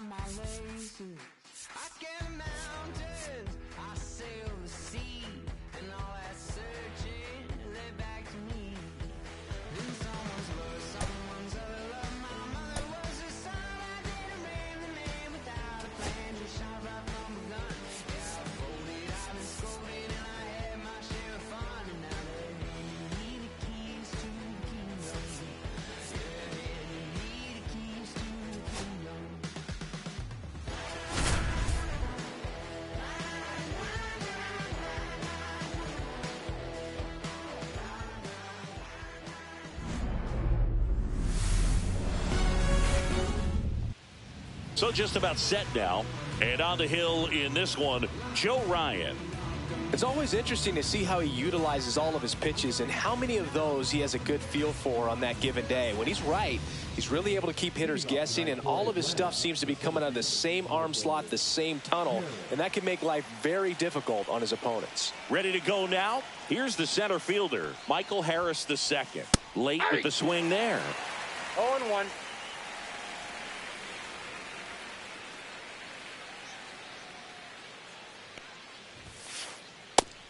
My laces, I scale the mountains, I sail the sea, and all that searching led back to me. Then someone's love, someone's other love. My mother was a son, I didn't marry the man without a plan, just shot right from a gun. Yeah, I folded, I've been scolded, and I had my share of fun, and now they hand me the keys to the kingdom. Yeah, hand me the keys to the kingdom. So just about set now, and on the hill in this one, Joe Ryan. It's always interesting to see how he utilizes all of his pitches and how many of those he has a good feel for on that given day. When he's right, he's really able to keep hitters guessing, and all of his stuff seems to be coming out of the same arm slot, the same tunnel, and that can make life very difficult on his opponents. Ready to go now? Here's the center fielder, Michael Harris II. Late with the swing there. 0-1.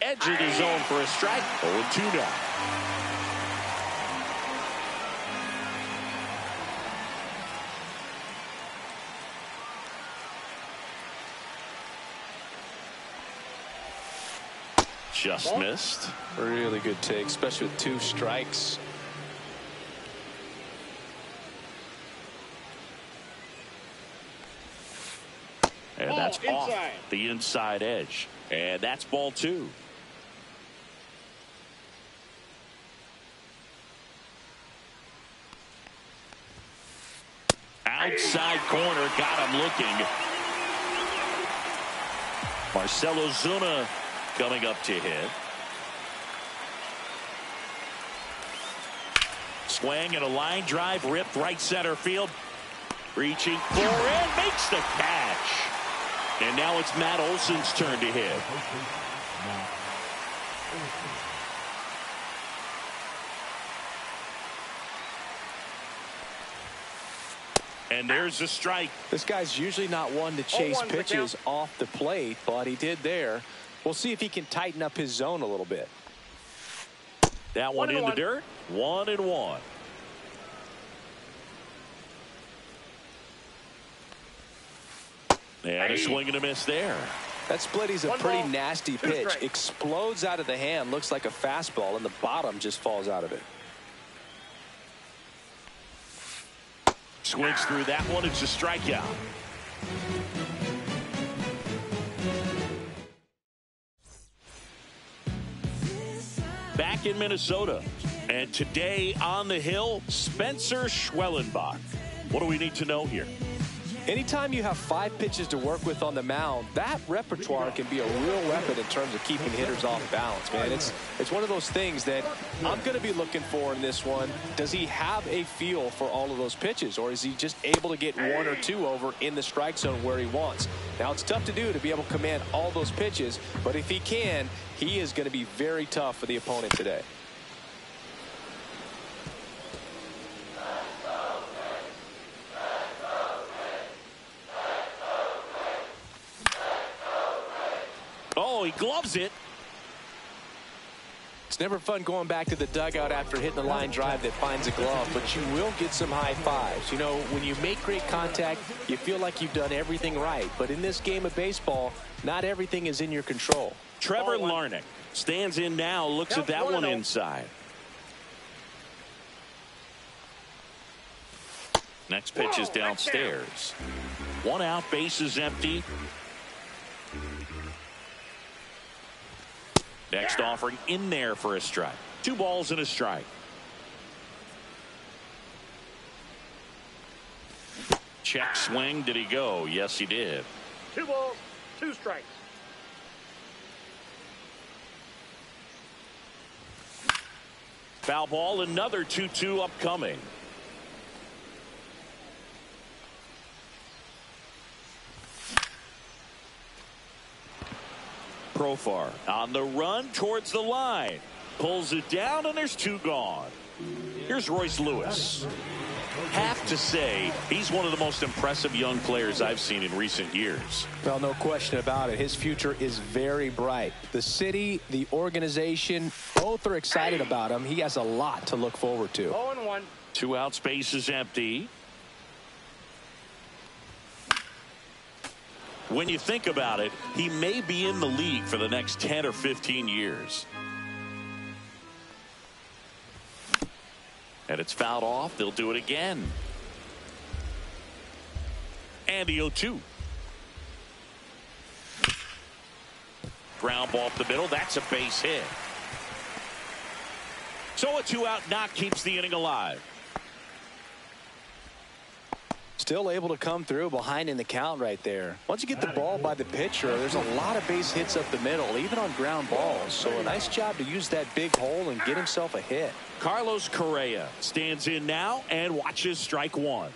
Edge of the zone for a strike. 0-2 now. Just missed. Really good take, especially with 2 strikes. And that's off the inside edge. And that's ball 2. Outside corner, got him looking. Marcelo Zuna coming up to hit. Swing and a line drive ripped right center field. Reaching for it, makes the catch. And now it's Matt Olson's turn to hit. And there's a strike. This guy's usually not one to chase pitches off the plate, but he did there. We'll see if he can tighten up his zone a little bit. That one in the dirt. 1-1. And a swing and a miss there. That split is a pretty nasty pitch. Explodes out of the hand. Looks like a fastball, and the bottom just falls out of it. Swings through that one. It's a strikeout. Back in Minnesota. And today on the hill, Spencer Schwellenbach. What do we need to know here? Anytime you have 5 pitches to work with on the mound, that repertoire can be a real weapon in terms of keeping hitters off balance, man. It's one of those things that I'm going to be looking for in this one. Does he have a feel for all of those pitches, or is he just able to get 1 or 2 over in the strike zone where he wants? Now, it's tough to do to be able to command all those pitches, but if he can, he is going to be very tough for the opponent today. Oh, he gloves it. It's never fun going back to the dugout after hitting a line drive that finds a glove, but you will get some high fives. You know, when you make great contact, you feel like you've done everything right. But in this game of baseball, not everything is in your control. Trevor Larnach stands in now, looks at that one inside. Next pitch is downstairs. 1 out, base is empty. Next offering in there for a strike. 2 balls and a strike. Check swing. Did he go? Yes, he did. 2 balls, 2 strikes. Foul ball. Another 2-2 upcoming. Profar on the run towards the line. Pulls it down, and there's 2 gone. Here's Royce Lewis. Have to say, he's one of the most impressive young players I've seen in recent years. Well, no question about it. His future is very bright. The city, the organization, both are excited about him. He has a lot to look forward to. 0-1. 2 out, space is empty. When you think about it, he may be in the league for the next 10 or 15 years. And it's fouled off. They'll do it again. And the 0-2. Ground ball up the middle. That's a base hit. So a 2-out knock keeps the inning alive. Still able to come through behind in the count right there. Once you get the ball by the pitcher, there's a lot of base hits up the middle, even on ground balls. So a nice job to use that big hole and get himself a hit. Carlos Correa stands in now and watches strike 1.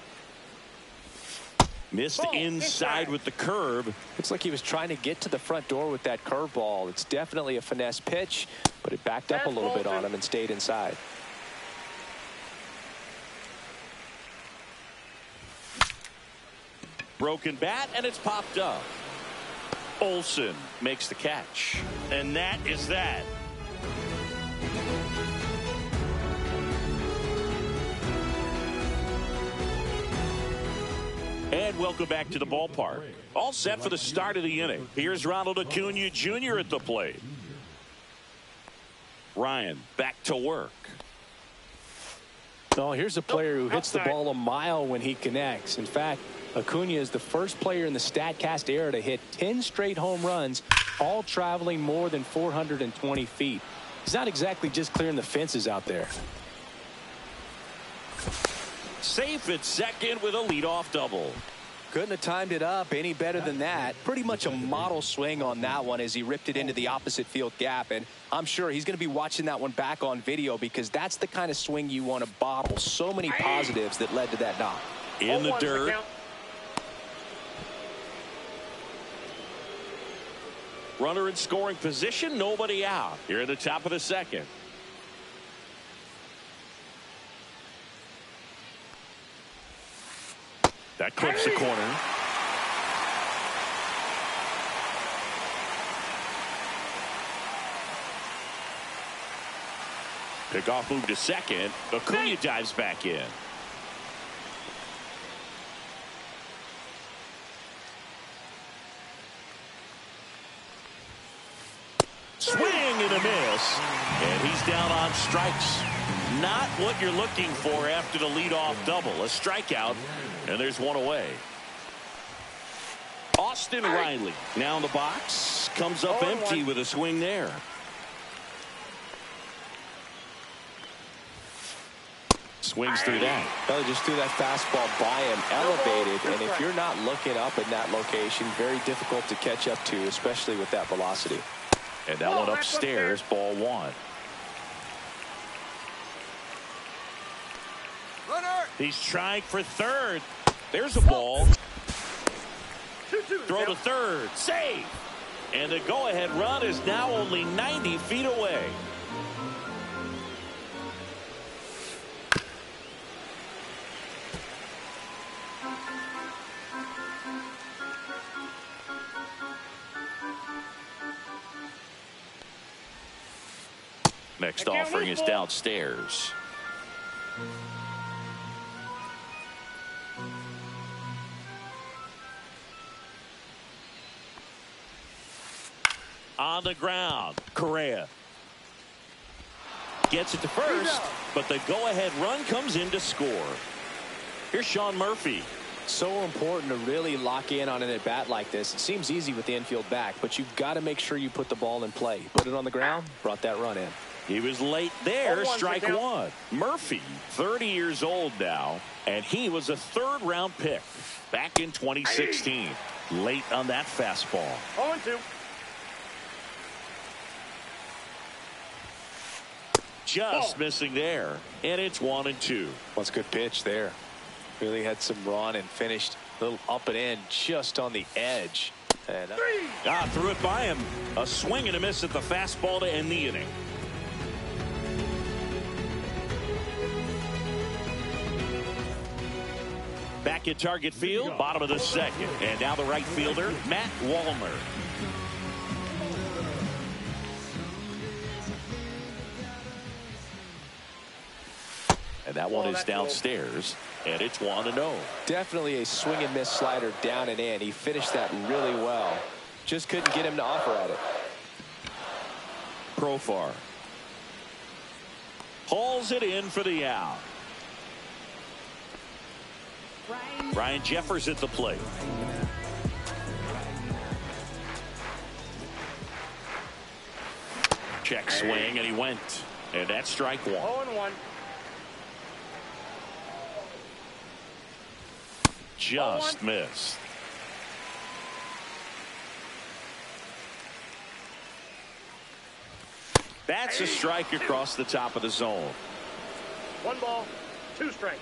Missed inside with the curve. Looks like he was trying to get to the front door with that curveball. It's definitely a finesse pitch, but it backed up a little bit on him and stayed inside. Broken bat, and it's popped up. Olsen makes the catch. And that is that. And welcome back to the ballpark. All set for the start of the inning. Here's Ronald Acuna Jr. at the plate. Ryan back to work. Oh, here's a player who hits the ball a mile when he connects. In fact, Acuna is the first player in the StatCast era to hit 10 straight home runs, all traveling more than 420 feet. He's not exactly just clearing the fences out there. Safe at second with a leadoff double. Couldn't have timed it up any better than that. Pretty much a model swing on that one as he ripped it into the opposite field gap. And I'm sure he's going to be watching that one back on video because that's the kind of swing you want to bottle. So many positives that led to that knock. In the dirt. Runner in scoring position, nobody out. Here at the top of the second. That clips the corner. Pickoff move to second. Acuna dives back in. Swing and a miss. And he's down on strikes. Not what you're looking for after the leadoff double. A strikeout. And there's one away. Austin Riley now in the box. Comes up empty with a swing there. Swings through that. Well, just threw that fastball by him, elevated, and if you're not looking up in that location, very difficult to catch up to, especially with that velocity. And that one upstairs, ball 1. Runner. He's trying for third. There's a ball. Throw to third. Save. And the go-ahead run is now only 90 feet away. Next offering is downstairs. On the ground, Correa gets it to first, but the go-ahead run comes in to score. Here's Sean Murphy. So important to really lock in on an at-bat like this. It seems easy with the infield back, but you've got to make sure you put the ball in play. Put it on the ground, brought that run in. He was late there, strike one. Murphy, 30 years old now, and he was a third-round pick back in 2016. Late on that fastball. 0-2. Just missing there, and it's 1-2. What's a good pitch there. Really had some run and finished a little up and in just on the edge. And threw it by him. A swing and a miss at the fastball to end the inning. Back at Target Field, bottom of the second. And now the right fielder, Matt Wallner. And that one is downstairs, and it's 1-0. Definitely a swing and miss slider down and in. He finished that really well. Just couldn't get him to offer at it. Profar hauls it in for the out. Ryan Jeffers at the plate. Check swing, and he went. And that's strike one. 0-1. Just missed. That's a strike across the top of the zone. 1 ball, 2 strikes.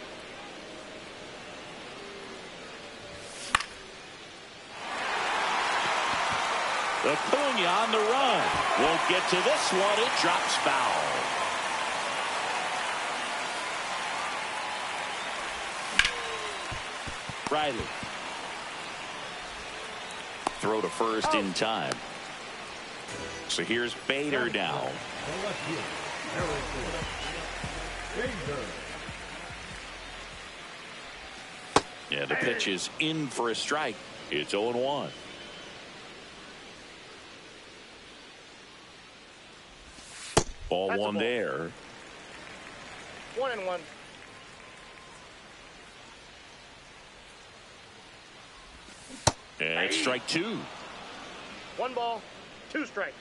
Acuna on the run. Won't get to this one. It drops foul. Riley. Throw to first in time. So here's Bader now. Yeah, the pitch is in for a strike. It's 0-1. Ball That's one there. 1-1. And it's strike two. 1 ball, 2 strikes.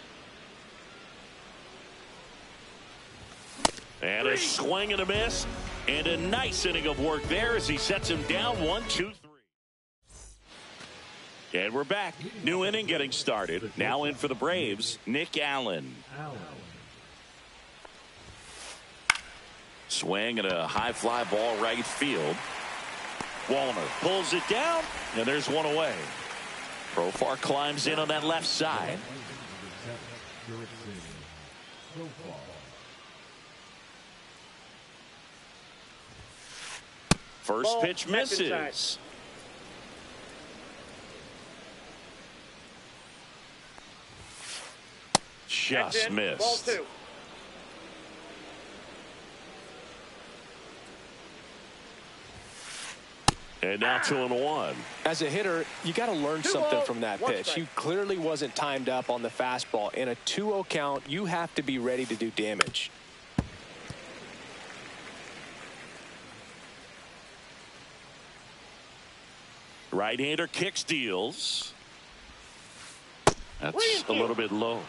And a swing and a miss. And a nice inning of work there as he sets him down 1-2-3. And we're back. New inning getting started. Now in for the Braves, Nick Allen. Swing and a high fly ball right field. Wallner pulls it down, and there's one away. Profar climbs in on that left side. First pitch misses. Just missed. Ball 2. And now 2-1. As a hitter, you got to learn something from that pitch. He clearly wasn't timed up on the fastball. In a 2-0 count, you have to be ready to do damage. Right-hander kicks, deals. That's a little bit low.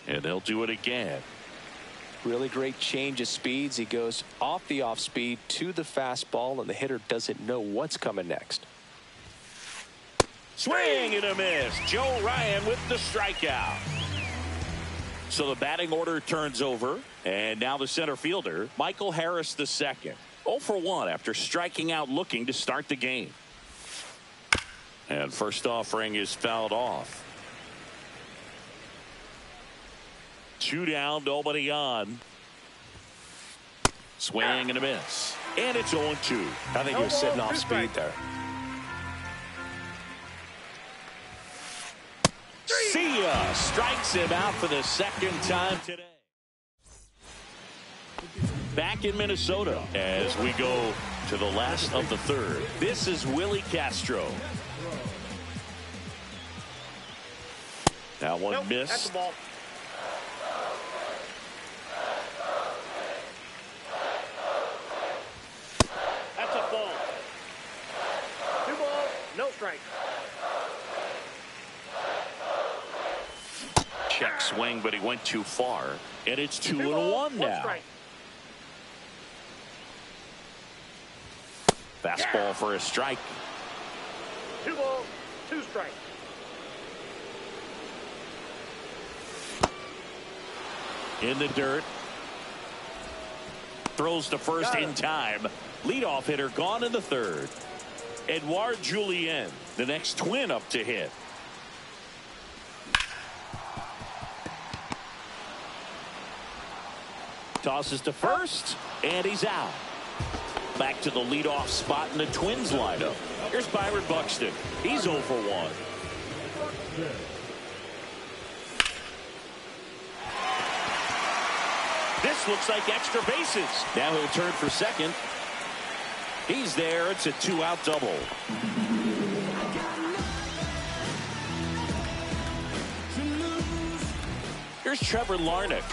And they'll do it again. Really great change of speeds. He goes off the off speed to the fastball, and the hitter doesn't know what's coming next. Swing and a miss. Joe Ryan with the strikeout. So the batting order turns over, and now the center fielder, Michael Harris II. 0 for 1 after striking out looking to start the game. And first offering is fouled off. 2 down, nobody on. Swing and a miss. And it's 0-2. I think he was sitting off speed there. See ya. Strikes him out for the second time today. Back in Minnesota as we go to the last of the third. This is Willie Castro. That one missed. That's the ball. No strike. Check swing, but he went too far. And it's 2 and 1 now. Strike. Fastball for a strike. 2 balls, 2 strikes. In the dirt. Throws to first in time. Leadoff hitter gone in the third. Edouard Julien, the next twin up to hit. Tosses to first, and he's out. Back to the leadoff spot in the Twins lineup. Here's Byron Buxton. He's 0 for 1. This looks like extra bases. Now he'll turn for second. He's there. It's a 2-out double. Here's Trevor Larnach.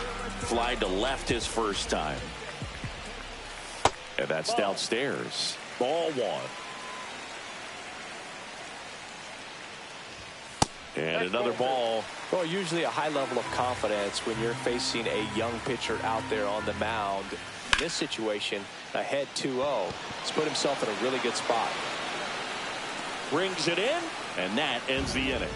Fly to left his first time. And that's downstairs. Ball 1. And another ball. Well, usually a high level of confidence when you're facing a young pitcher out there on the mound. In this situation, ahead 2-0. He's put himself in a really good spot. Brings it in, and that ends the inning.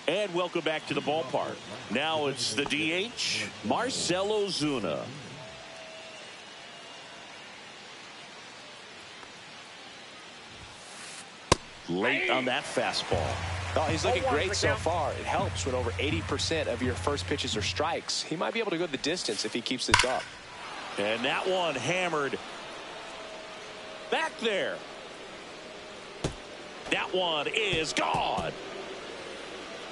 And welcome back to the ballpark. Now it's the DH, Marcell Ozuna. Late on that fastball. Oh, he's looking great so far. It helps when over 80% of your first pitches are strikes. He might be able to go the distance if he keeps this up. And that one hammered back there. That one is gone.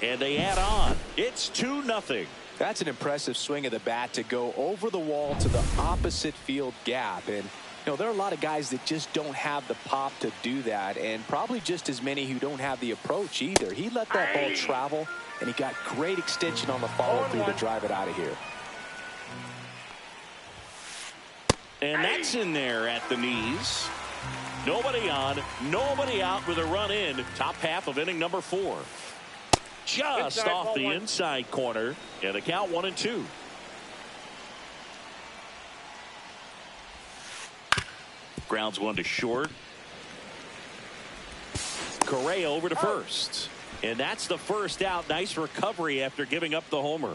And they add on. It's 2-0. That's an impressive swing of the bat to go over the wall to the opposite field gap. And you know, there are a lot of guys that just don't have the pop to do that, and probably just as many who don't have the approach either. He let that ball travel, and he got great extension on the follow-through to drive it out of here. And that's in there at the knees. Nobody on, nobody out with a run in. Top half of inning number 4. Just inside, off the inside corner, and the count 1-2. Grounds one to short. Correa over to first. And that's the first out. Nice recovery after giving up the homer.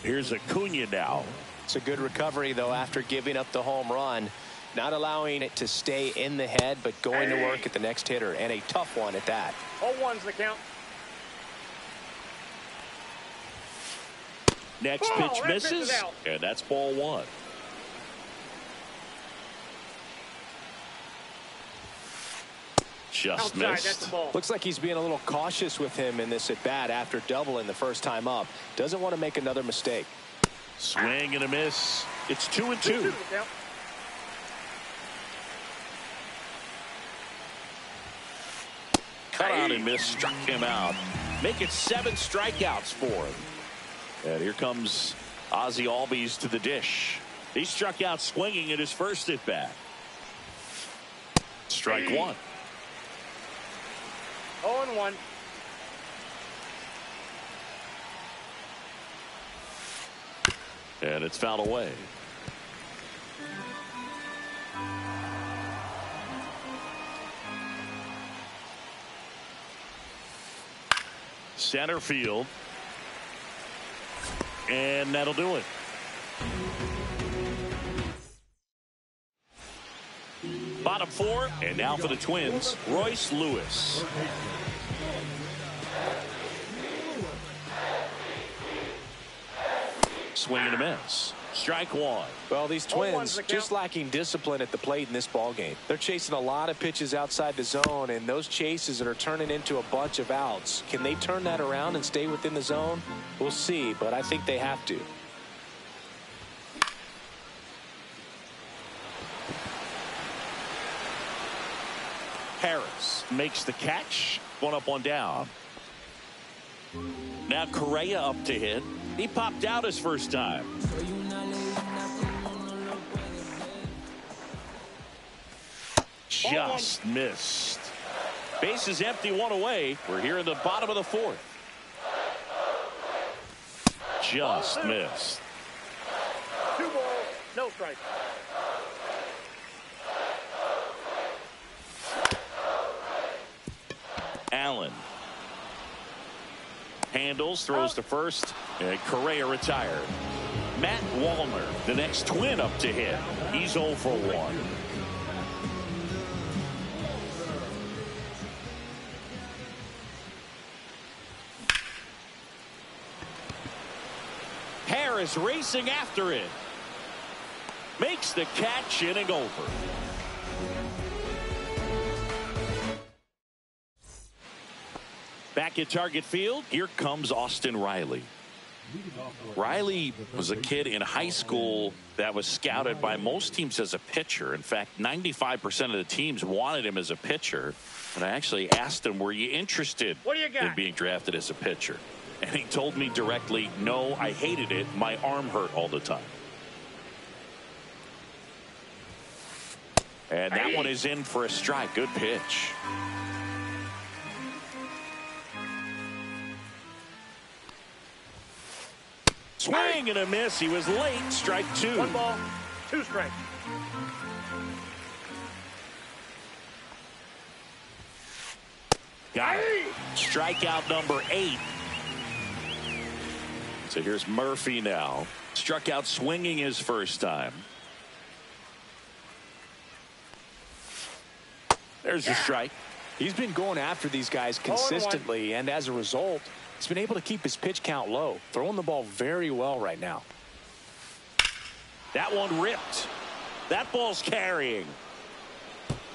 Here's Acuna now. It's a good recovery, though, after giving up the home run. Not allowing it to stay in the head, but going to work at the next hitter, and a tough one at that. 0-1's the count. Next pitch misses, and that's ball 1. Just missed. Looks like he's being a little cautious with him in this at bat after doubling the first time up. Doesn't want to make another mistake. Swing and a miss. It's 2-2. Cut on and miss, struck him out. Make it 7 strikeouts for him. And here comes Ozzie Albies to the dish. He struck out swinging at his first at bat. Strike 1. 0-1. And it's fouled away. Center field. And that'll do it. Bottom 4, and now for the Twins, Royce Lewis. Swing and a miss. Strike 1. Well, these Twins just lacking discipline at the plate in this ball game. They're chasing a lot of pitches outside the zone, and those chases are turning into a bunch of outs. Can they turn that around and stay within the zone? We'll see, but I think they have to. Harris makes the catch. 1 up, 1 down. Now Correa up to hit. He popped out his first time. Just missed. Base is empty, one away. We're here in the bottom of the fourth. Just missed. 2 balls, no strike. Allen handles, throws to first, and Correa retired. Matt Wallner, the next twin up to hit. He's 0 for 1. Harris racing after it. Makes the catch, inning over. Back at Target Field, here comes Austin Riley. Riley was a kid in high school that was scouted by most teams as a pitcher. In fact, 95% of the teams wanted him as a pitcher. And I actually asked him, were you interested in being drafted as a pitcher? And he told me directly, no, I hated it. My arm hurt all the time. And that one is in for a strike. Good pitch. Swing and a miss. He was late. Strike 2. 1 ball, 2 strikes. Got it. Strikeout number 8. So here's Murphy now. Struck out swinging his first time. There's the strike. He's been going after these guys consistently, and as a result, he's been able to keep his pitch count low, throwing the ball very well right now. That one ripped. That ball's carrying.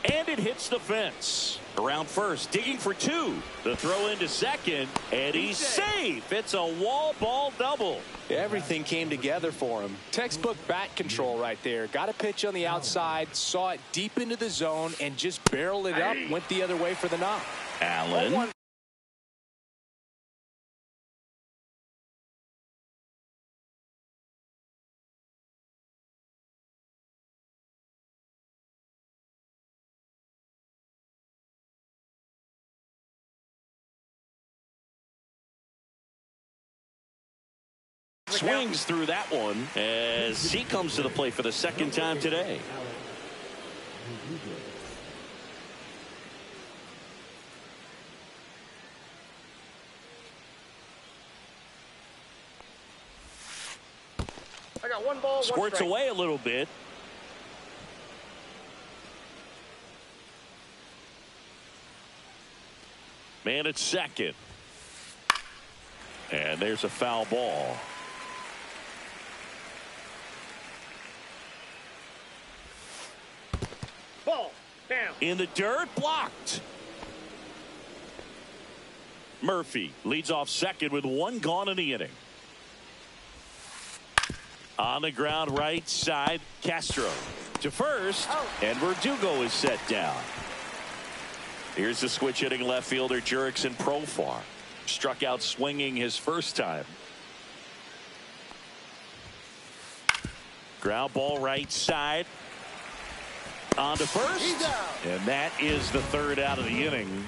And it hits the fence. Around first, digging for 2. The throw into second, and he's safe. It's a wall ball double. Everything came together for him. Textbook bat control right there. Got a pitch on the outside, saw it deep into the zone, and just barreled it up, went the other way for the knock. Allen. Swings through that one as he comes to the plate for the second time today. I got 1 ball, 1 Squirts strike. away a little bit. Man at second. And there's a foul ball. Ball, down. In the dirt, blocked. Murphy leads off second with 1 gone in the inning. On the ground, right side, Castro to first, and Verdugo is set down. Here's the switch hitting left fielder Jurickson Profar. Struck out swinging his first time. Ground ball right side. On to first. And that is the 3rd out of the inning.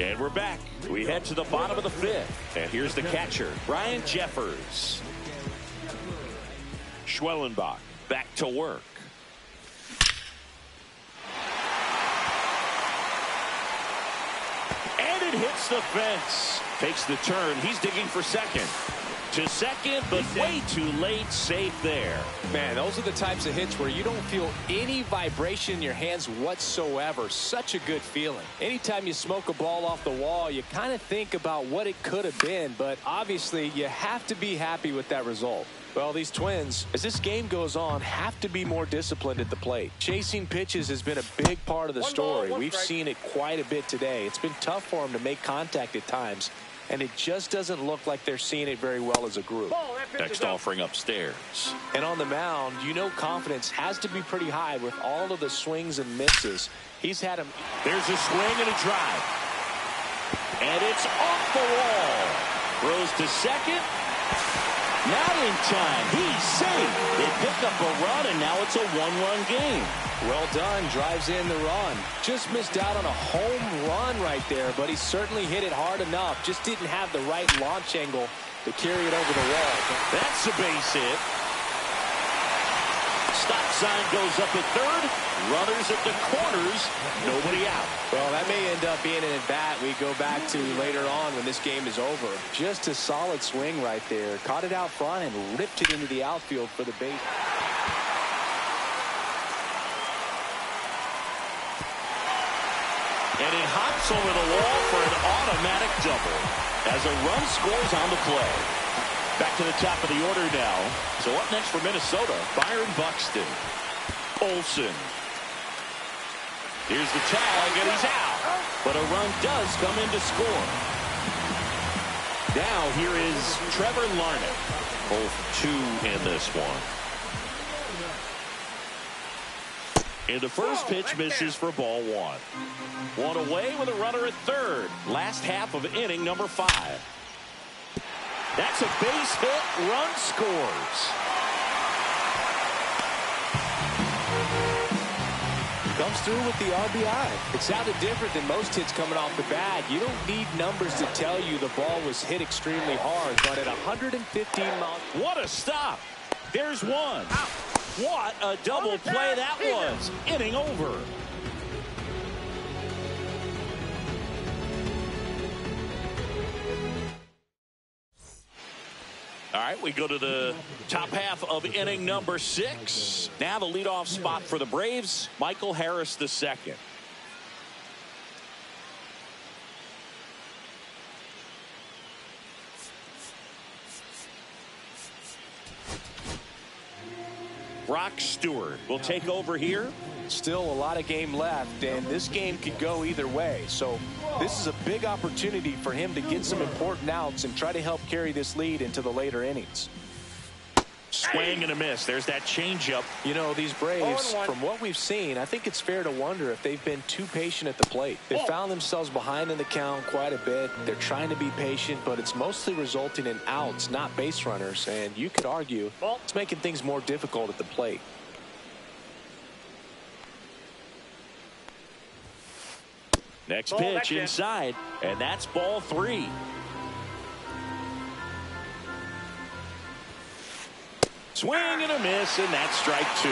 And we're back. We head to the bottom of the 5th. And here's the catcher, Ryan Jeffers. Schwellenbach back to work. And it hits the fence. Takes the turn. He's digging for second. To second, but way too late. Safe there. Man, those are the types of hits where you don't feel any vibration in your hands whatsoever. Such a good feeling. Anytime you smoke a ball off the wall, you kind of think about what it could have been, but obviously you have to be happy with that result. Well, these Twins, as this game goes on, have to be more disciplined at the plate. Chasing pitches has been a big part of the story. We've seen it quite a bit today. It's been tough for them to make contact at times, and it just doesn't look like they're seeing it very well as a group. Next offering upstairs. And on the mound, you know confidence has to be pretty high with all of the swings and misses. He's had him. There's a swing and a drive. And it's off the wall. Throws to second. Not in time. He's safe. They pick up a run, and now it's a one-run game. Well done. Drives in the run. Just missed out on a home run right there, but he certainly hit it hard enough. Just didn't have the right launch angle to carry it over the wall. That's a base hit. Stop sign goes up at third. Runners at the corners. Nobody out. Well, that may end up being an at-bat we go back to later on when this game is over. Just a solid swing right there. Caught it out front and ripped it into the outfield for the base. And it hops over the wall for an automatic double as a run scores on the play. Back to the top of the order now. So up next for Minnesota, Byron Buxton. Olsen. Here's the tag, and he's out. But a run does come in to score. Now here is Trevor Larnach. Both 2 in this one. And the first pitch misses for ball 1. One away with a runner at third. Last half of inning number 5. That's a base hit. Run scores. Comes through with the RBI. It sounded different than most hits coming off the bat. You don't need numbers to tell you the ball was hit extremely hard, but at 115 miles. What a stop. There's one. What a double play that was. Inning over. All right, we go to the top half of inning number 6. Now the leadoff spot for the Braves, Michael Harris II. Brock Stewart will take over here. Still a lot of game left, and this game could go either way. So this is a big opportunity for him to get some important outs and try to help carry this lead into the later innings. Swing and a miss. There's that changeup. You know, these Braves, from what we've seen, I think it's fair to wonder if they've been too patient at the plate. They found themselves behind in the count quite a bit. They're trying to be patient, but it's mostly resulting in outs, not base runners. And you could argue it's making things more difficult at the plate. Next pitch inside, and that's ball 3. Swing and a miss, and that's strike 2.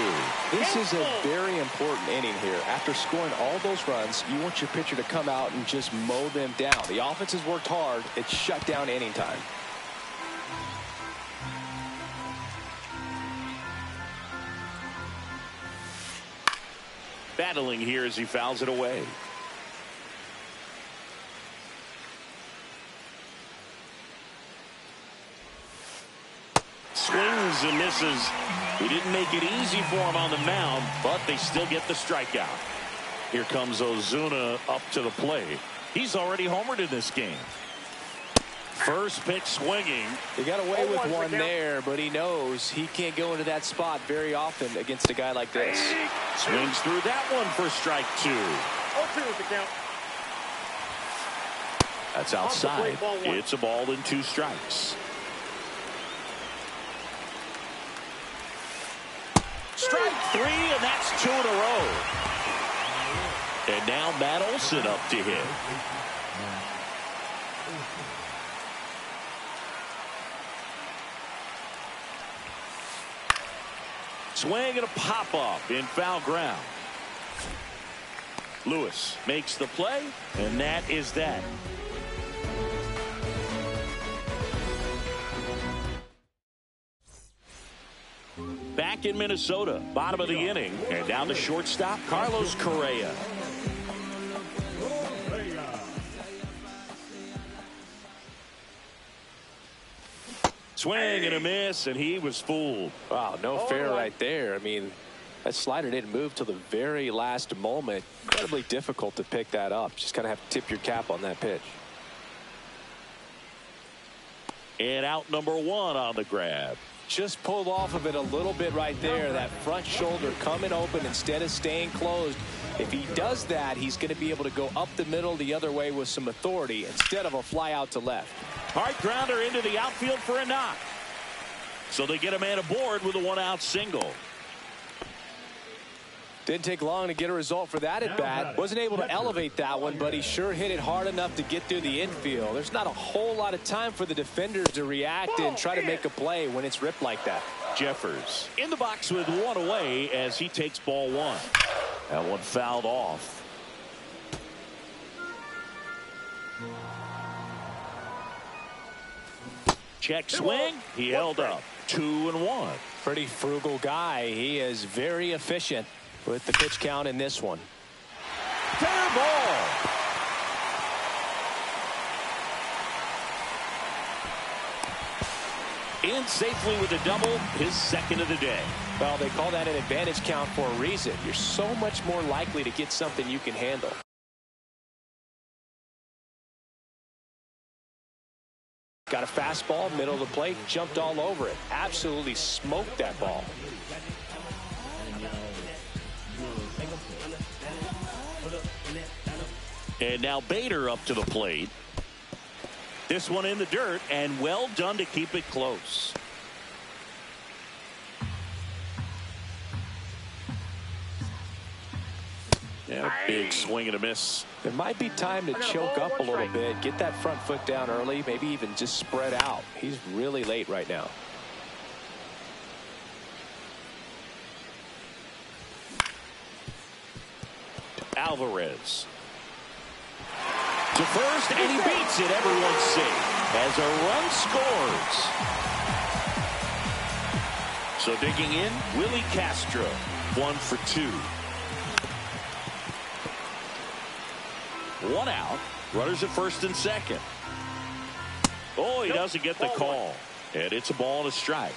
This is a very important inning here. After scoring all those runs, you want your pitcher to come out and just mow them down. The offense has worked hard. It's shut down inning time. Battling here as he fouls it away. Swings and misses. He didn't make it easy for him on the mound, but they still get the strikeout. Here comes Ozuna up to the plate. He's already homered in this game. First pitch swinging. He got away with one there, but he knows he can't go into that spot very often against a guy like this. Swings through that one for strike 2. 0-2 is the count. That's outside. It's a ball and 2 strikes. Strike 3, and that's 2 in a row. And now Matt Olson up to hit. Swing and a pop-up in foul ground. Lewis makes the play, and that is that. Back in Minnesota, bottom of the inning, and down to shortstop, Carlos Correa. Swing and a miss, and he was fooled. Wow, no fair right there. I mean, that slider didn't move till the very last moment. Incredibly difficult to pick that up. Just kind of have to tip your cap on that pitch. And out number 1 on the grab. Just pulled off of it a little bit right there. That front shoulder coming open instead of staying closed. If he does that, he's going to be able to go up the middle the other way with some authority instead of a fly out to left. Hard grounder into the outfield for a knock. So they get a man aboard with a one-out single. Didn't take long to get a result for that at bat. Wasn't able to elevate that one, but he sure hit it hard enough to get through the infield. There's not a whole lot of time for the defenders to react and try to make a play when it's ripped like that. Jeffers in the box with one away as he takes ball one. That one fouled off. Check swing. He held up. 2-1. Pretty frugal guy. He is very efficient with the pitch count in this one. Fair ball. In safely with a double, his second of the day. Well, they call that an advantage count for a reason. You're so much more likely to get something you can handle. Got a fastball, middle of the plate, jumped all over it. Absolutely smoked that ball. And now Bader up to the plate. This one in the dirt, and well done to keep it close. Yeah, big swing and a miss. There might be time to choke up a little bit, get that front foot down early, maybe even just spread out. He's really late right now. Alvarez to first, and he beats it. Everyone's safe as a run scores. So digging in, Willie Castro, 1 for 2. 1 out. Runners at first and second. Oh, he doesn't get the call. And it's a ball and a strike.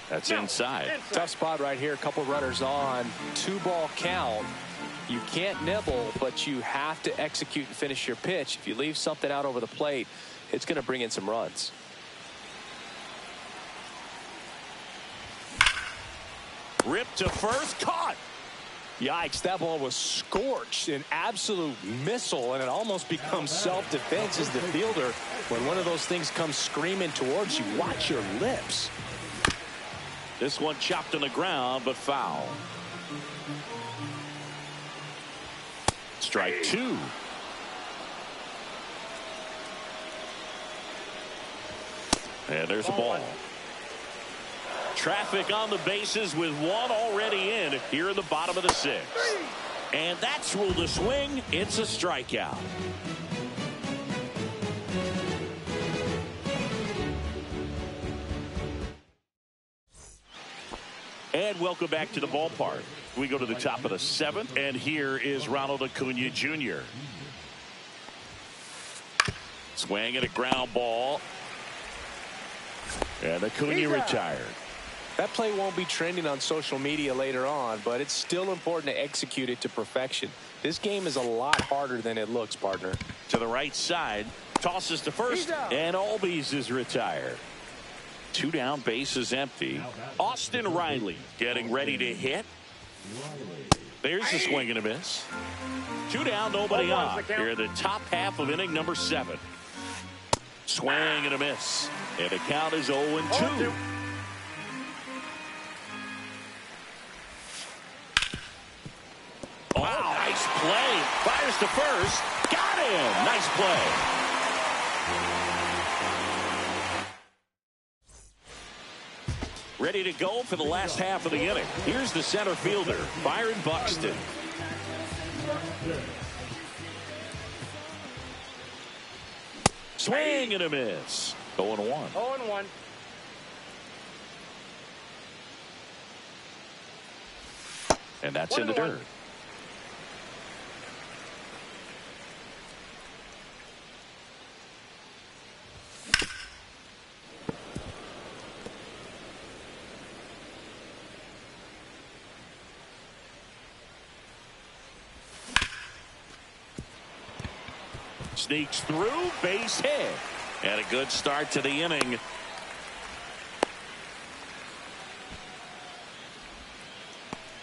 That's inside. Tough spot right here. A couple runners on. 2-ball count. You can't nibble, but you have to execute and finish your pitch. If you leave something out over the plate, it's going to bring in some runs. Ripped to first, caught. Yikes, that ball was scorched, an absolute missile, and it almost becomes self-defense as the fielder. When one of those things comes screaming towards you, watch your lips. This one chopped on the ground, but foul. Strike 2. And there's a ball. Traffic on the bases with one already in here in the bottom of the 6th. And that's ruled a swing. It's a strikeout. And welcome back to the ballpark. We go to the top of the 7th, and here is Ronald Acuna Jr. Swing and a ground ball. And Acuna retired. That play won't be trending on social media later on, but it's still important to execute it to perfection. This game is a lot harder than it looks, partner. To the right side, tosses to first, and Albies is retired. 2 down, base is empty. Austin Riley getting ready to hit. There's the swing and a miss. 2 down, nobody on. Here in the top half of inning number 7. Swing and a miss. And the count is 0-2. Oh, nice play. Fires to first. Got him. Nice play. Ready to go for the last half of the inning. Here's the center fielder, Byron Buxton. Swing and a miss. 0-1. 0-1. And that's in the dirt. Sneaks through, base hit. And a good start to the inning.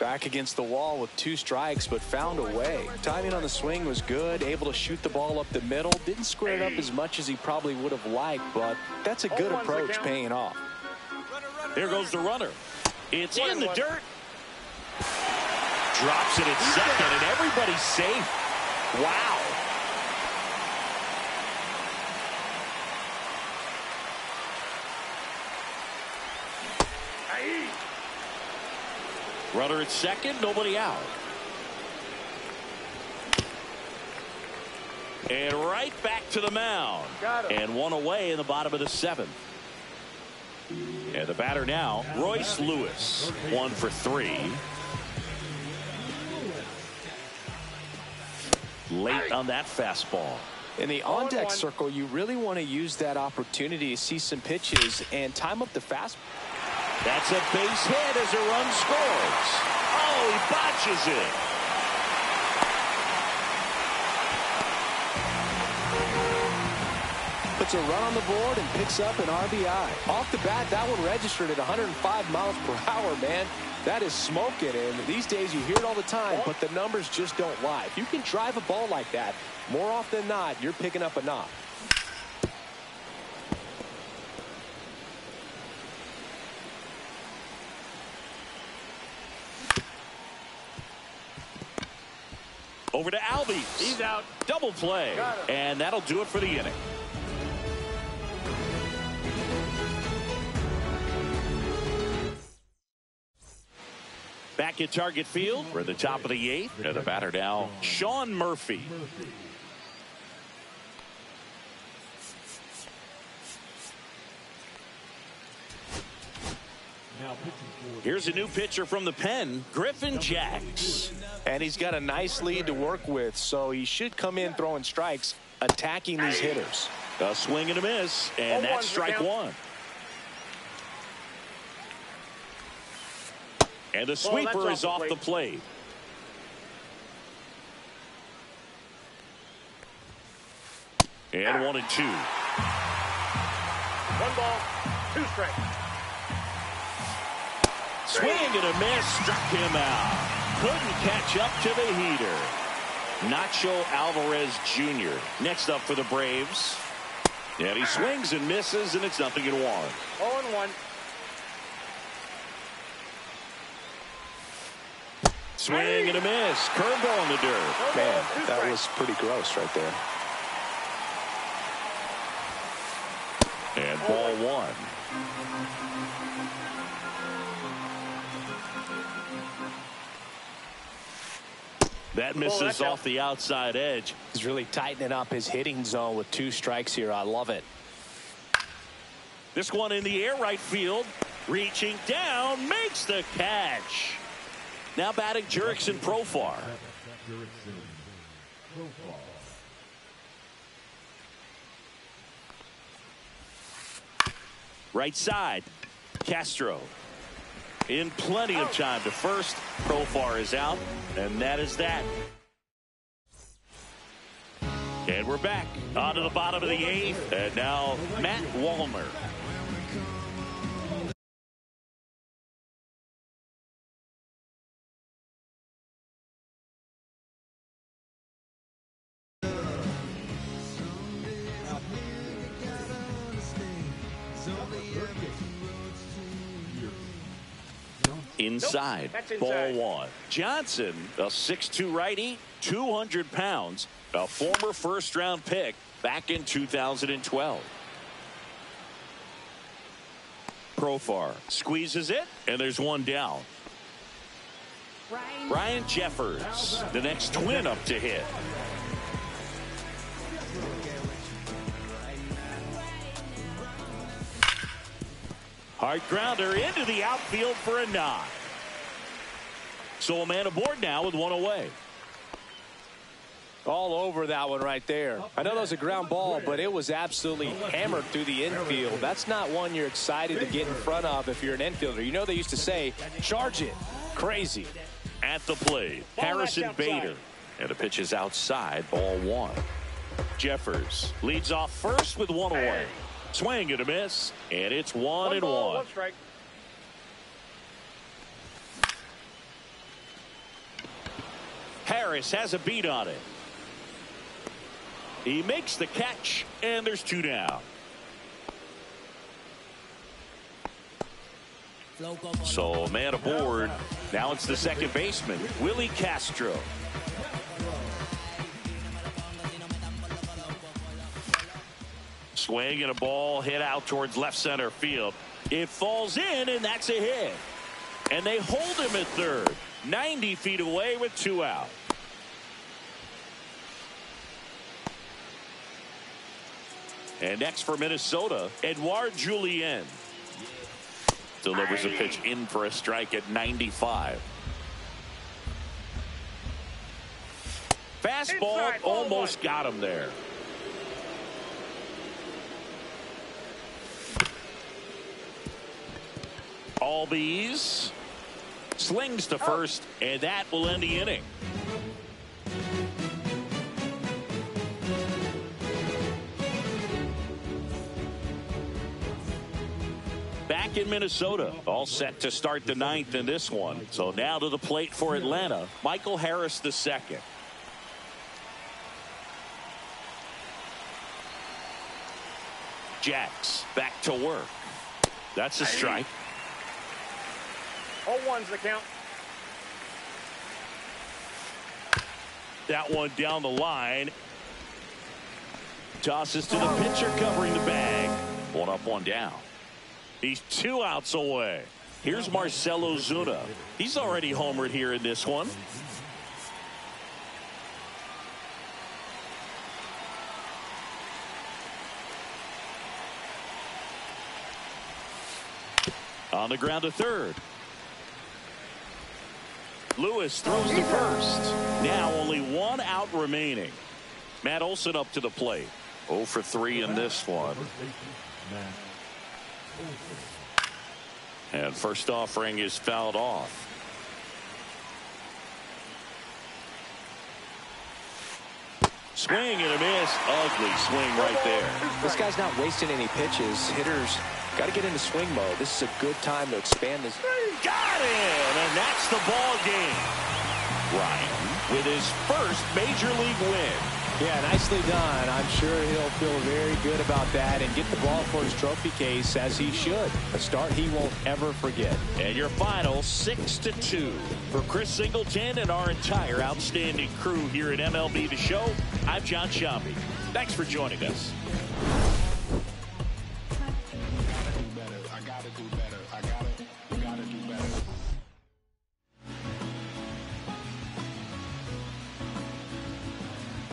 Back against the wall with 2 strikes, but found a way. Timing on the swing was good, able to shoot the ball up the middle. Didn't square it up as much as he probably would have liked, but that's a good approach paying off. There goes the runner. It's in the dirt. Drops it at second, and everybody's safe. Wow. Runner at second, nobody out. And right back to the mound. And one away in the bottom of the 7th. And the batter now, Royce Lewis, 1 for 3. Late on that fastball. In the on-deck circle, you really want to use that opportunity to see some pitches and time up the fastball. That's a base hit as a run scores. Oh, he botches it. Puts a run on the board and picks up an RBI. Off the bat, that one registered at 105 miles per hour, man. That is smoking, and these days you hear it all the time, but the numbers just don't lie. If you can drive a ball like that, more often than not, you're picking up a knock. Over to Albies. He's out. Double play. And that'll do it for the inning. Back at Target Field. We're at the top of the 8th. And the batter now, Sean Murphy. Here's a new pitcher from the pen, Griffin Jacks. And he's got a nice lead to work with, so he should come in throwing strikes, attacking these hitters. A swing and a miss, and that's strike 1. And the sweeper is off the plate. And 1 and 2. 1 ball, 2 strikes. Swing and a miss, struck him out. Couldn't catch up to the heater. Nacho Alvarez Jr. next up for the Braves. And he swings and misses, and it's 0-1. 0-1. Swing and a miss. Curveball in the dirt. Man, that was pretty gross right there. And ball 1. That misses off the outside edge. He's really tightening up his hitting zone with 2 strikes here. I love it. This one in the air, right field. Reaching down, makes the catch. Now batting Jurickson Profar. Right side, Castro. In plenty of time to first. Profar is out, and that is that. And we're back onto the bottom of the 8th, and now Matt Wallner. Inside, ball 1. Johnson, a 6'2" righty, 200 pounds, a former first-round pick back in 2012. Profar squeezes it, and there's 1 down. Ryan Jeffers, the next twin up to hit. Hard grounder into the outfield for a knock. So a man aboard now with 1 away. All over that one right there. I know that was a ground ball, but it was absolutely hammered through the infield. That's not one you're excited to get in front of if you're an infielder. You know they used to say, charge it. Crazy. At the plate, Harrison Bader. And the pitch is outside, ball 1. Jeffers leads off first with 1 away. Swing and a miss, and it's 1-1. 1 strike. Harris has a beat on it. He makes the catch, and there's 2 down. So man aboard. Now it's the second baseman, Willie Castro. Swing and a ball hit out towards left center field. It falls in, and that's a hit. And they hold him at third, 90 feet away with 2 out. And next for Minnesota, Edouard Julien. Delivers a pitch in for a strike at 95. Fastball almost got him there. Albies slings to first, and that will end the inning. Back in Minnesota, all set to start the 9th in this one. So now to the plate for Atlanta, Michael Harris II. Jacks back to work. That's a strike. 0-1's the count. That one down the line. Tosses to the pitcher covering the bag. 1 up, 1 down. He's 2 outs away. Here's Marcell Ozuna. He's already homered here in this one. On the ground to third. Lewis throws to first. Now only 1 out remaining. Matt Olson up to the plate. 0 for 3 in this one. And first offering is fouled off. Swing and a miss. Ugly swing right there. This guy's not wasting any pitches. Hitters got to get into swing mode. This is a good time to expand this. Got it, and that's the ball game. Ryan with his first major league win. Yeah, nicely done. I'm sure he'll feel very good about that and get the ball for his trophy case, as he should. A start he won't ever forget. And your final 6-2. For Chris Singleton and our entire outstanding crew here at MLB The Show, I'm John Shambi. Thanks for joining us.